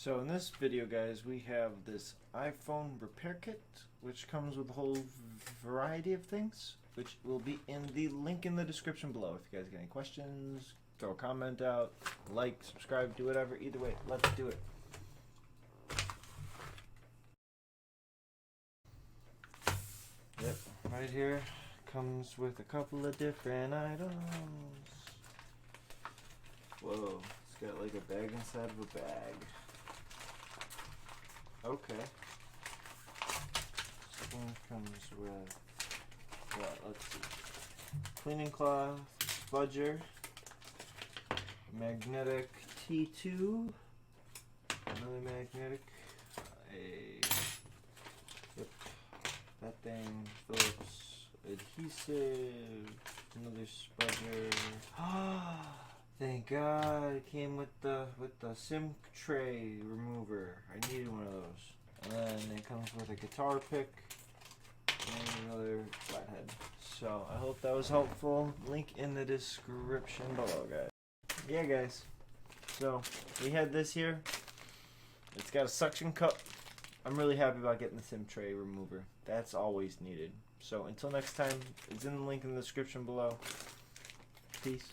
So in this video, guys, we have this iPhone repair kit, which comes with a whole variety of things, which will be in the link in the description below. If you guys get any questions, throw a comment out, like, subscribe, do whatever. Either way, let's do it. Yep, right here comes with a couple of different items. Whoa, it's got like a bag inside of a bag. Okay. This one comes with, what, let's see. Cleaning cloth, spudger, magnetic T2, another magnetic, that thing, Phillips adhesive, another spudger. Thank God it came with the SIM tray remover. I needed one of those. And then it comes with a guitar pick and another flathead. So I hope that was helpful. Link in the description below, guys. Yeah, guys. So we had this here. It's got a suction cup. I'm really happy about getting the SIM tray remover. That's always needed. So until next time, it's in the link in the description below. Peace.